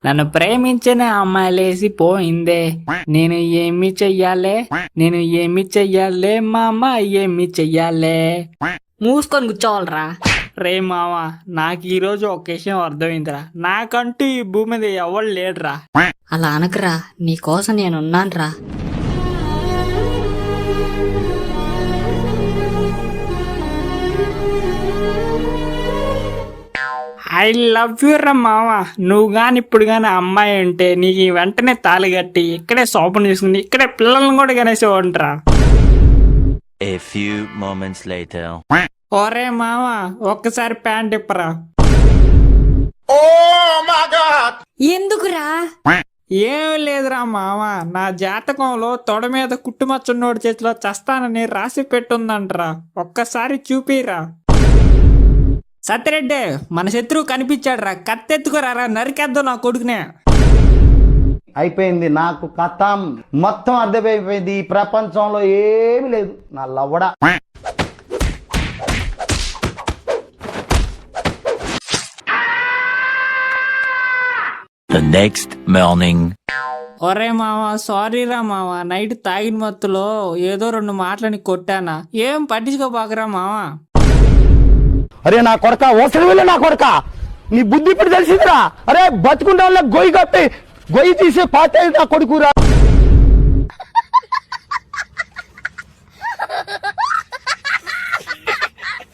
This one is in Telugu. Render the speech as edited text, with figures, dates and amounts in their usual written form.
నన్ను ప్రేమించిన అమ్మాయిలేసి పోయిందే, నేను ఏమి చెయ్యాలే మామ, ఏమి చెయ్యాలే? మూసుకొని కూర్చోవాలరా. రే మామ, నాకు ఈరోజు ఒక విషయం అర్థమైందిరా. నాకంటూ ఈ భూమి మీద ఎవరు లేడురా. అలా అనకరా, నీకోసం నేనున్నానురా. ఐ లవ్ యూ రా మామ. నువ్వు గాని ఇప్పుడు గాని అమ్మాయి ఉంటే నీకు వెంటనే తాళి కట్టి ఇక్కడే శోభన చేసుకుని ఇక్కడే పిల్లల్ని కూడా కనేసేవాడురా. A few moments later. ఓరే మామ, ఒక్కసారి ప్యాంట్ ఇప్పరా. ఎందుకురా? ఏం లేదురా మామ, నా జాతకంలో తొడ మీద కుట్టుమచ్చున్నోడి చేతిలో చస్తానని రాసి పెట్టుందంటరా. ఒక్కసారి చూపిరా. సత్యరెడ్డి, మన శత్రువు కనిపించాడురా. కత్తెత్తుకురారా, నరికేద్దాం నా కొడుకునే. అయిపోయింది నాకు కథం మొత్తం అర్థమైపోయింది. ఈ ప్రపంచంలో ఏమీ లేదు నా లవ్వడా. The next morning. ఒరే మామ, సారీ రా మామ, నైట్ తాగిన మత్తులో ఏదో 2 మాటలని కొట్టానా. ఏం పట్టించుకోబాకరా మామ. అరే నా కొడక, ఓసరి వెళ్ళి నా కొడక, నీ బుద్ధి ఇప్పుడు తెలిసిందిరా. అరే బతుకుంటా గొయ్యి కప్పి గొయ్యి తీసే పాత నా కొడుకురా.